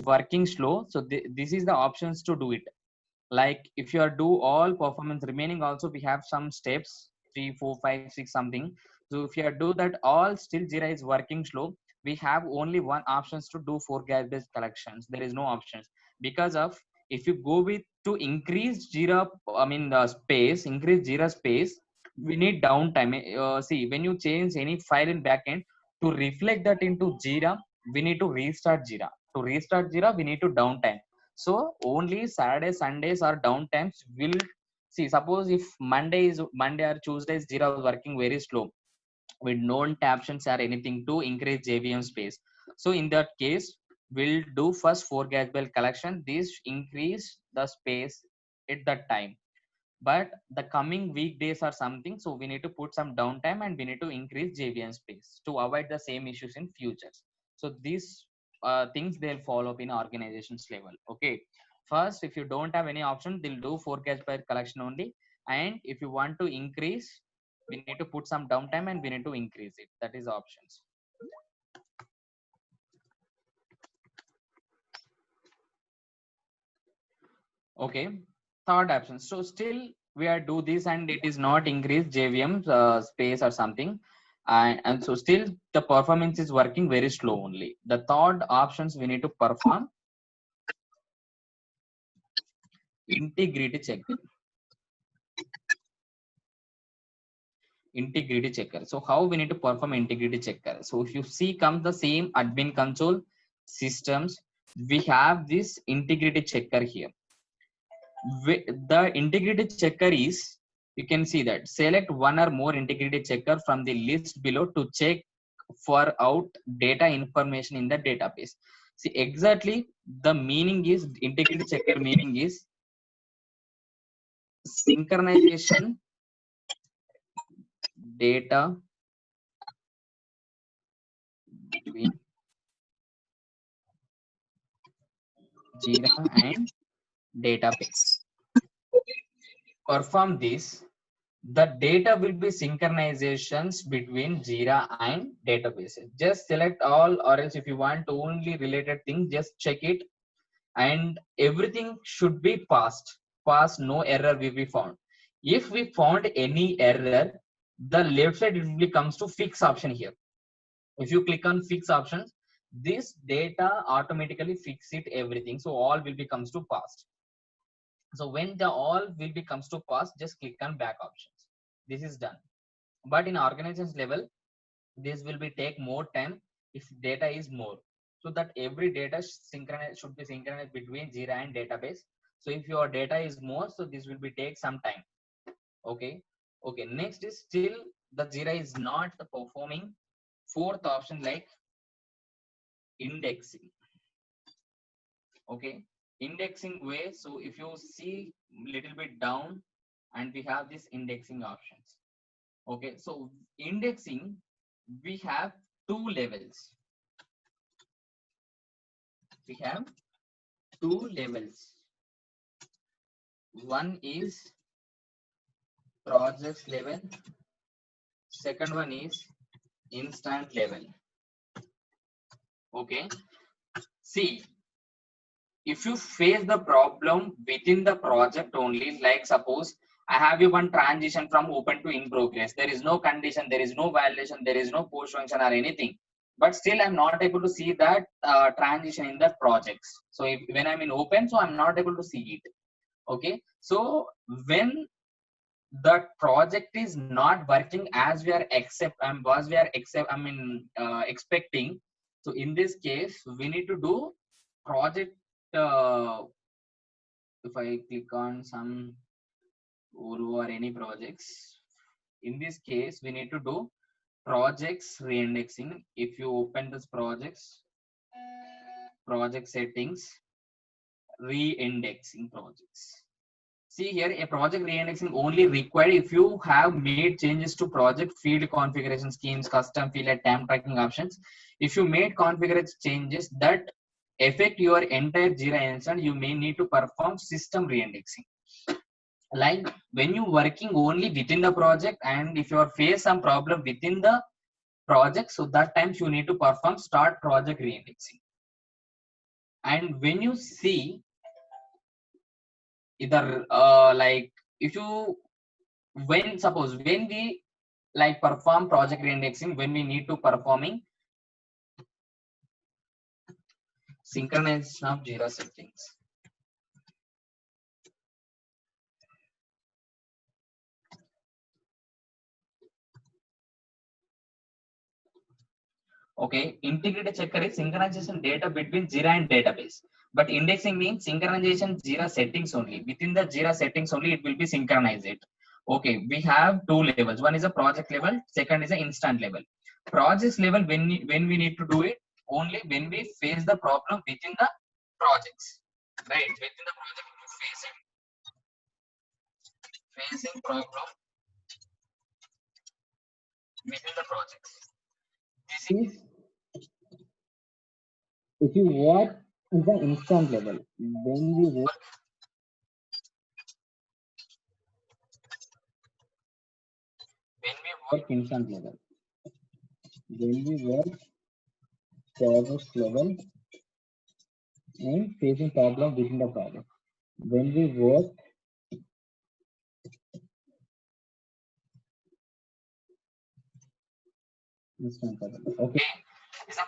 working slow, so this is the options to do it. Like if you are do all performance remaining, also we have some steps 3, 4, 5, 6 something. So if you are do that all, still Jira is working slow, we have only one options to do forecast based collections. There is no options, because of if you go with to increase Jira, I mean the space, increase Jira space, we need downtime. See, when you change any file in backend, to reflect that into Jira, we need to restart Jira. To restart Jira, we need to downtime. So only Saturdays, Sundays are downtimes. Will see. Suppose if Monday or Tuesdays, Jira is working very slow with no captions or anything to increase JVM space. So in that case, we'll do first four bell collection. This increase the space at that time. But the coming weekdays or something, so we need to put some downtime and we need to increase JVM space to avoid the same issues in futures. So these things they'll follow up in organizations level. Okay, first if you don't have any option, they'll do forecast by collection only, and if you want to increase, we need to put some downtime and we need to increase it. That is options. Okay, third option. So still we are do this and it is not increase JVM space or something, and so still the performance is working very slow only. The third options we need to perform integrity checker. Integrity checker. So how we need to perform integrity checker? So if you see comes the same admin console systems, we have this integrity checker here. The integrity checker is, you can see that select one or more integrity checker from the list below to check for out data information in the database. See, exactly the meaning is, integrity checker meaning is synchronization data between Jira and database. Perform this, the data will be synchronizations between Jira and databases. Just select all, or else if you want only related things, just check it, and everything should be passed. No error will be found. If we found any error, the left side it will comes to fix option here. If you click on fix options, this data automatically fix it everything. So all will be comes to past. So when the all will be comes to pass, just click on back options. This is done. But in organizations level, this will be take more time if data is more. So that every data synchronized should be synchronized between Jira and database. So if your data is more, so this will be take some time. Okay. Okay. Next is still the Jira is not performing. Fourth option like indexing. Okay, indexing way. So if you see little bit down, and we have this indexing options. Okay, so indexing, we have two levels. We have two levels. One is project level. Second one is instant level. Okay, see, if you face the problem within the project only, like suppose I have you one transition from open to in progress, there is no condition, there is no validation, there is no post function or anything, but still I'm not able to see that transition in the projects. So when I'm in open, so I'm not able to see it. Okay, so when the project is not working as we are expecting, so in this case we need to do project, if I click on some Uru or any projects, in this case we need to do projects reindexing. If you open this project settings, reindexing projects. See here, a project reindexing only required if you have made changes to project field configuration schemes, custom field and time tracking options. If you made configuration changes that affect your entire Jira instance, you may need to perform system reindexing. Like when you working only within the project, and if you face some problem within the project, so that times you need to perform start project reindexing. And when you see either like if you when suppose when we like perform project reindexing, when we need to performing synchronization of Jira settings. Okay, integrated checker is synchronization data between Jira and database. But indexing means synchronization Jira settings only. Within the Jira settings only, it will be synchronized. Okay, we have two levels. One is a project level, second is an instant level. Projects level, when we need to do it, only when we face the problem within the projects. Right, within the project, facing problem within the projects. This is if you work in the instant level. When we work instant level, when we work project level and facing problem within the project. When we work instant level, okay.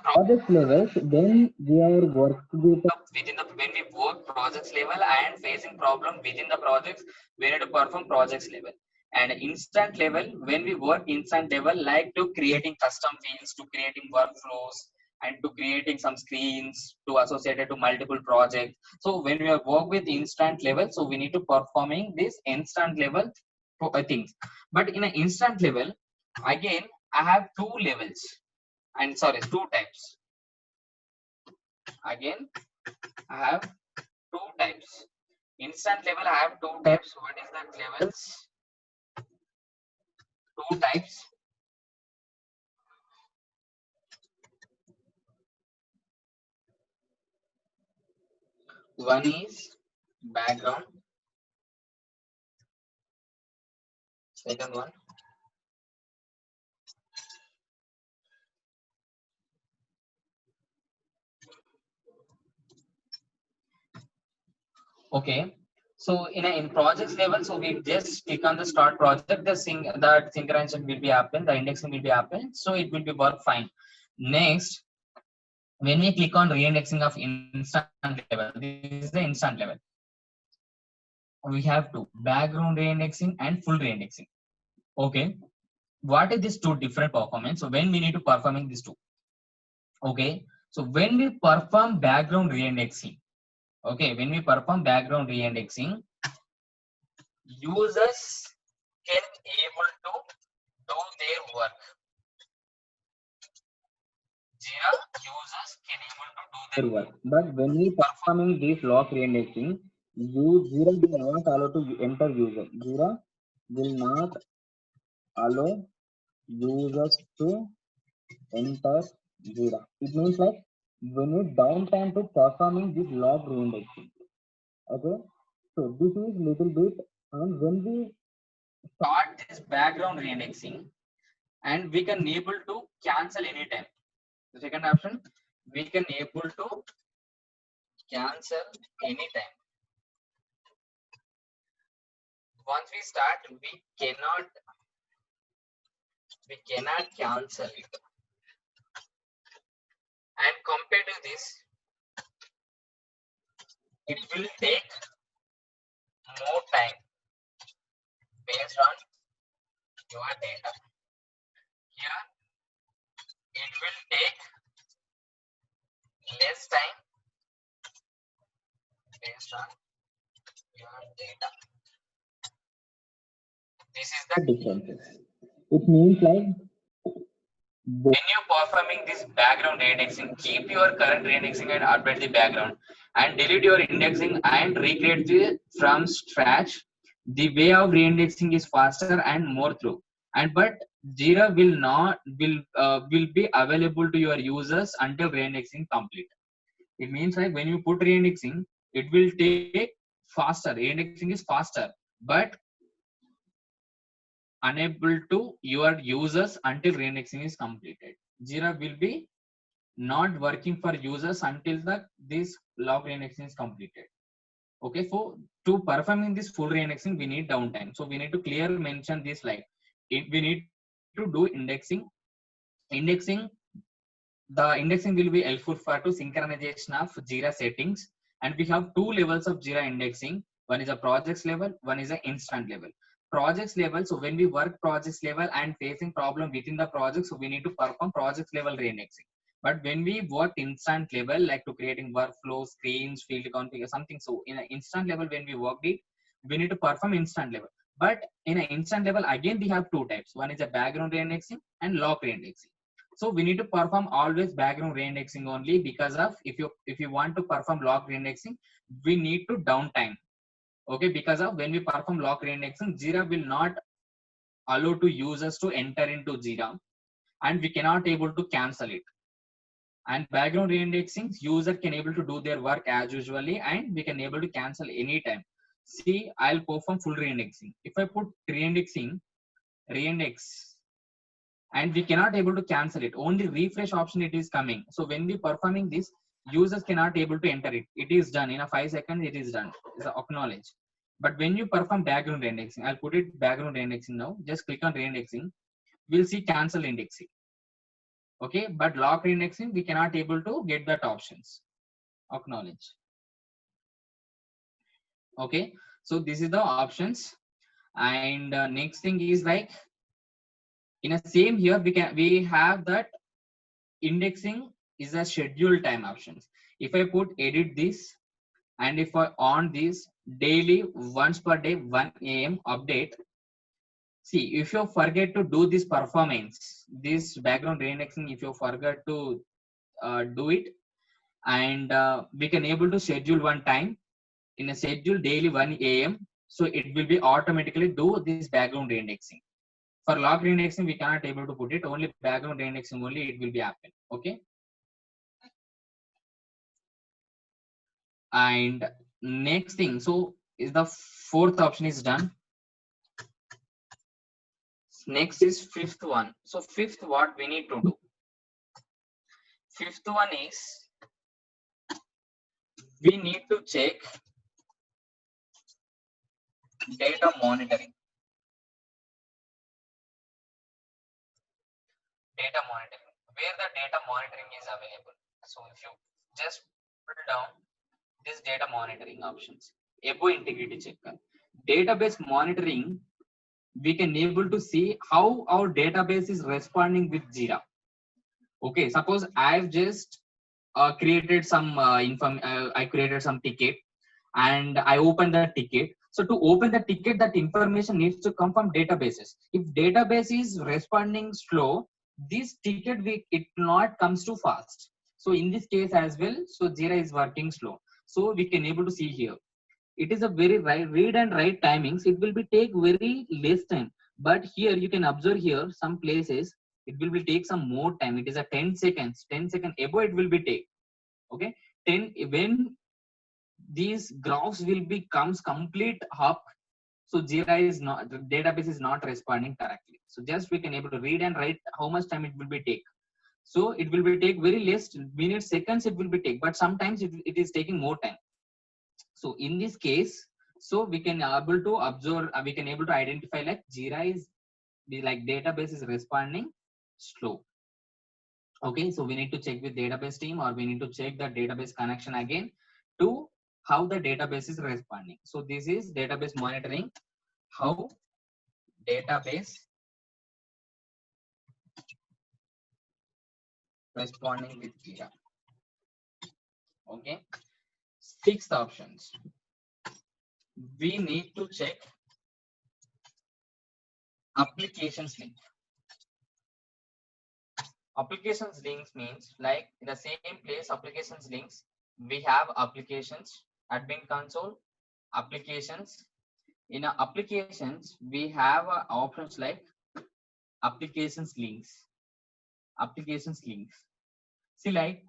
Project levels, then we are working with within the when we work projects level and facing problem within the projects, we need to perform projects level. And instant level, when we work instant level, like to creating custom fields, to creating workflows, and to creating some screens to associated to multiple projects. So when we work with instant level, so we need to performing this instant level things. But in an instant level, again, I have two levels and sorry, two types. Again, I have two types. Instant level, I have two types. What is that levels? Two types. One is background. Second one. Okay. So in projects level, so we just click on the start project, that synchronization will be happen, the indexing will be happen, so it will be work fine. Next, when we click on reindexing of instant level, this is the instant level. We have two, background reindexing and full reindexing. Okay. What is this two different performance? So when we need to performing these two. Okay. So when we perform background reindexing, okay, when we perform background reindexing, users can able to do their work. Jira users can able to do their work. But when we performing this log reindexing, Jira will not allow to enter user. Jira will not allow users to enter Jira. It means like when you downtime to performing this log reindexing. Okay, so this is little bit, and when we start this background reindexing, and we can able to cancel anytime. The second option, we can able to cancel anytime. Once we start, we cannot cancel it. And compared to this, it will take more time based on your data. Here, it will take less time based on your data. This is the difference. It means like when you're performing this background reindexing, keep your current reindexing and update the background, and delete your indexing and recreate the from scratch. The way of reindexing is faster and more through. And but Jira will be available to your users until reindexing complete. It means like when you put reindexing, it will take faster. Reindexing is faster, but unable to your users until reindexing is completed. Jira will be not working for users until this log reindexing is completed. Okay, so to performing this full reindexing, we need downtime. So we need to clear mention this, like we need to do indexing. The indexing will be helpful for to synchronization of Jira settings, and we have two levels of Jira indexing. One is a projects level, one is an instant level. Projects level, so when we work projects level and facing problem within the project, so we need to perform projects level reindexing. But when we work instant level, like to creating workflow, screens, field configure, something, so in an instant level, when we work it, we need to perform instant level. But in an instant level, again, we have two types. One is a background reindexing and log reindexing. So we need to perform always background reindexing only, because of if you want to perform log reindexing, we need to downtime. Okay, because of when we perform log reindexing, Jira will not allow to users to enter into Jira, and we cannot able to cancel it. And background reindexing, user can able to do their work as usually, and we can able to cancel anytime. See, I'll perform full reindexing. If I put reindex, and we cannot able to cancel it, only refresh option it is coming. So when we performing this, users cannot able to enter it. It is done in a 5 seconds, it is done. It's acknowledge. But when you perform background indexing, I'll put it background indexing now. Just click on reindexing. We'll see cancel indexing. Okay, but lock reindexing, we cannot able to get that options. Acknowledge. Okay, so this is the options. And next thing is like in a same here, we have that indexing is a schedule time options. If I put edit this, and if I on this daily once per day 1 a.m. update, see, if you forget to do this performance, this background reindexing, if you forget to do it, and we can able to schedule one time in a schedule daily 1 a.m. So it will be automatically do this background reindexing. For log reindexing, we cannot able to put it, only background reindexing only it will be happen. Okay. And next thing, so is the fourth option is done. Next is fifth one. So fifth, what we need to do? Fifth one is we need to check data monitoring. Data monitoring, where the data monitoring is available. So if you just pull down this data monitoring options, above integrity checker, database monitoring, we can able to see how our database is responding with Jira. Okay, suppose I've just created some I created some ticket, and I opened the ticket. So to open the ticket, that information needs to come from databases. If database is responding slow, this ticket it not comes too fast. So in this case as well, so Jira is working slow. So we can able to see here, it is a very read and write timings. It will be take very less time. But here you can observe here some places it will take some more time. It is a 10 seconds, 10 seconds above it will be take. Okay, 10 when these graphs will becomes complete up, so Jira is not, the database is not responding correctly. So just we can able to read and write how much time it will be take. So it will be take very less minutes, seconds it will be take, but sometimes it is taking more time. So in this case, so we can able to observe, we can able to identify like Jira is like database is responding slow. Okay, so we need to check with database team, or we need to check the database connection again to how the database is responding. So this is database monitoring, how database responding with Jira. Okay, sixth options, we need to check applications link. Applications links means like in the same place, applications links, we have applications, admin console, applications. In applications, we have options like applications links. Applications links. See, like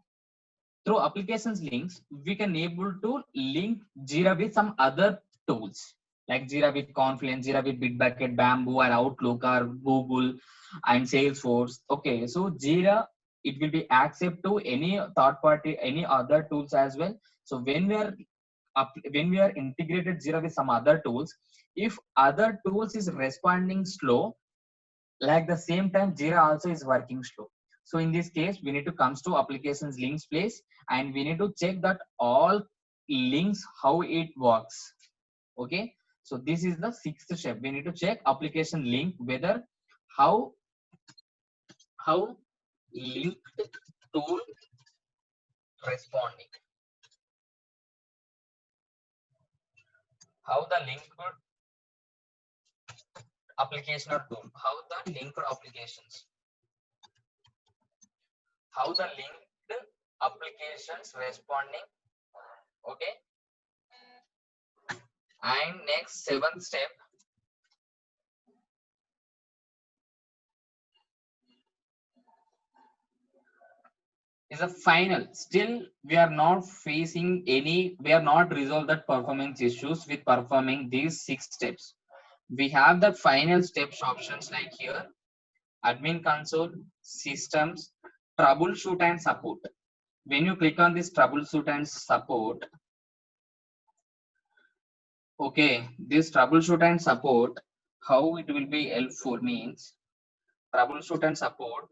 through applications links, we can able to link Jira with some other tools like Jira with Confluence, Jira with Bitbucket, Bamboo, or Outlook, or Google, and Salesforce. Okay, so Jira it will be accept to any third party, any other tools as well. So when we are integrated Jira with some other tools, if other tools is responding slow, like the same time Jira also is working slow. So in this case, we need to comes to applications links place, and we need to check that all links how it works. Okay, so this is the sixth step. We need to check application link whether how linked tool responding, how the linked application or tool, how the linked applications, how the linked applications responding. Okay, and next seventh step is a final. Still we are not facing any, we are not resolved that performance issues with performing these six steps. We have the final steps options like here: admin console, systems, troubleshoot and support. When you click on this troubleshoot and support, okay, this troubleshoot and support, how it will be helpful means troubleshoot and support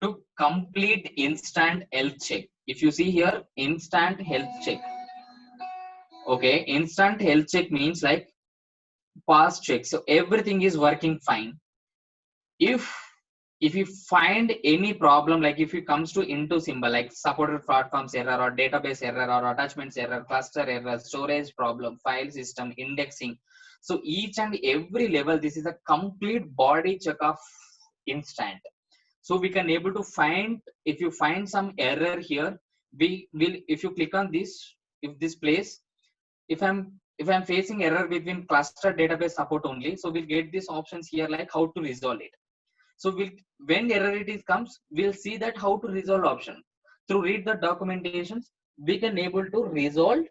to complete instant health check. If you see here, instant health check. Okay, instant health check means like past check. So everything is working fine. If you find any problem, like if it comes to into symbol like supported platforms error or database error or attachments error, cluster error, storage problem, file system, indexing, so each and every level, this is a complete body check of instant. So we can able to find, if you find some error here, we will, if you click on this, if this place, if I'm facing error between cluster database support only, so we'll get these options here like how to resolve it. So when error it is comes, we'll see that how to resolve option. Through read the documentations, we can able to resolve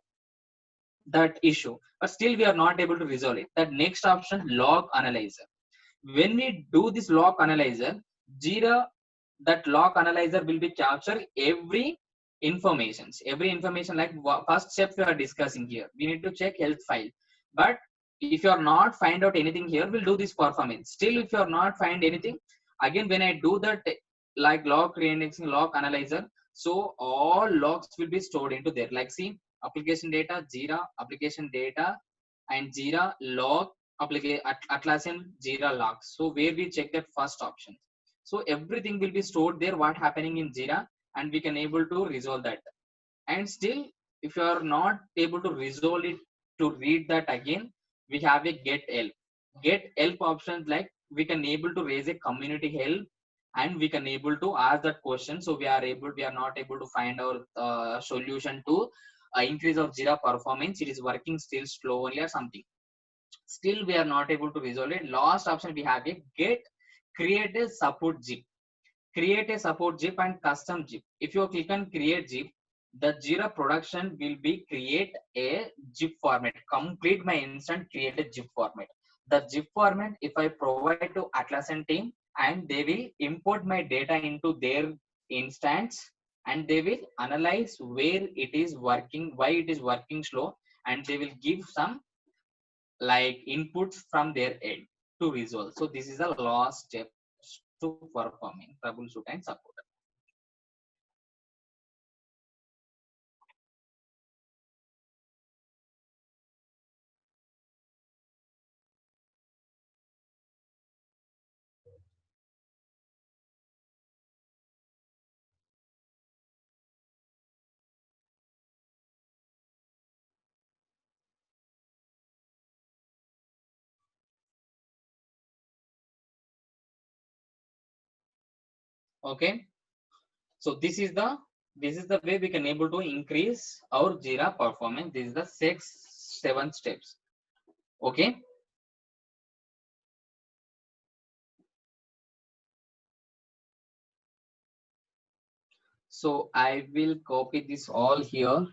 that issue, but still we are not able to resolve it. That next option, log analyzer. When we do this log analyzer, Jira, that log analyzer will be capture every information like first step we are discussing here. We need to check health file, but if you are not find out anything here, we'll do this performance. Still, if you are not find anything, again when I do that like log reindexing, log analyzer, so all logs will be stored into there. Like see, application data, Jira application data, and Jira log Atlassian Jira logs. So where we check that first option. So everything will be stored there, what happening in Jira, and we can able to resolve that. And still, if you are not able to resolve it, to read that again, we have a get help options, like we can able to raise a community help, and we can able to ask that question. So we are not able to find our solution to increase of Jira performance, it is working still slow only or something, still we are not able to resolve it. Last option we have a get create a support zip. Create a support zip and custom zip. If you click on create zip, the Jira production will be create a zip format. Complete my instant create a zip format. The zip format, if I provide to Atlassian team, and they will import my data into their instance, and they will analyze where it is working, why it is working slow, and they will give some like inputs from their end to resolve. So this is the last steps to performing troubleshoot and support. Okay, so this is the way we can able to increase our Jira performance. This is the seven steps. Okay, so I will copy this all here,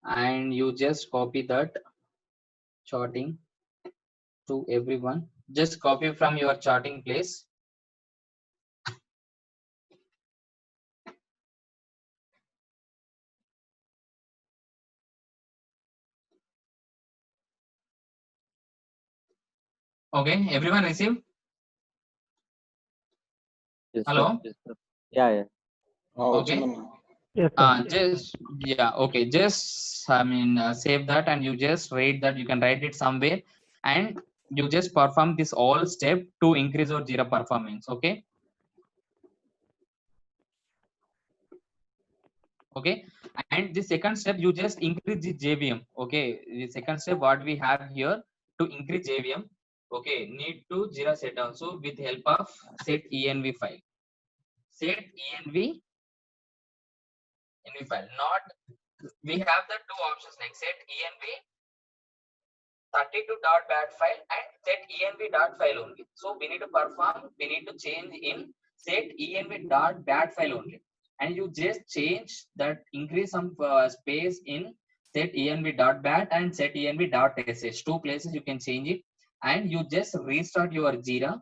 and you just copy that charting to everyone. Just copy from your charting place. Okay, everyone received? Yes, sir. Hello? Yes, sir. Yeah. Okay. Yes, sir. Just, yeah, okay, just save that and you just write that, you can write it somewhere, and you just perform this all step to increase your Jira performance. Okay. Okay, and the second step, you just increase the JVM. Okay, the second step what we have here, to increase JVM. Okay, need to Jira set also with help of set env file. Set env file, not, we have the two options like set env 32.bat file and set env.file only. So we need to perform, we need to change in set env.bat file only, and you just change that, increase some space in set env.bat and set env.sh, two places you can change it, and you just restart your Jira,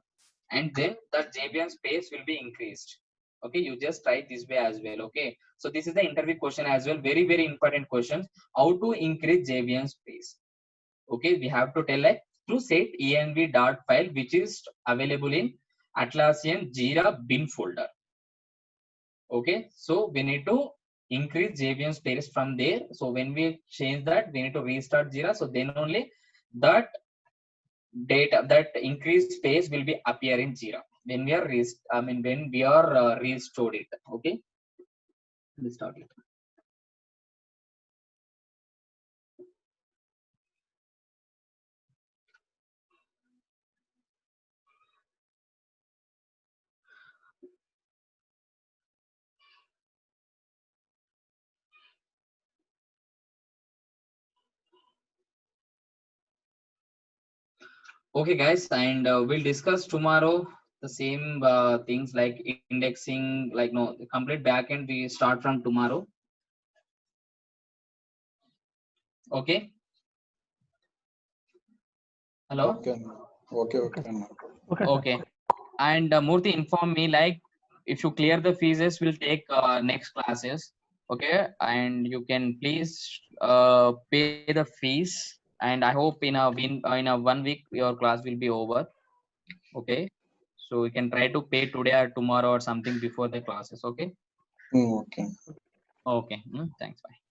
and then the JVM space will be increased. Okay, you just try this way as well. Okay, so this is the interview question as well, very important questions, how to increase JVM space. Okay, we have to tell like to set env.file which is available in Atlassian Jira bin folder. Okay, so we need to increase JVM space from there. So when we change that, we need to restart Jira. So then only that data, that increased space will be appear in Jira when we are when we are restored it. Okay, let's start it. Okay, guys, and we'll discuss tomorrow the same things like indexing, like no, the complete backend we start from tomorrow. Okay. Hello. Okay. And Murthy informed me like if you clear the fees, we'll take next classes. Okay, and you can please pay the fees. And I hope in a 1 week your class will be over. Okay, so you can try to pay today or tomorrow or something before the classes. Okay. Okay. Okay. Thanks. Bye.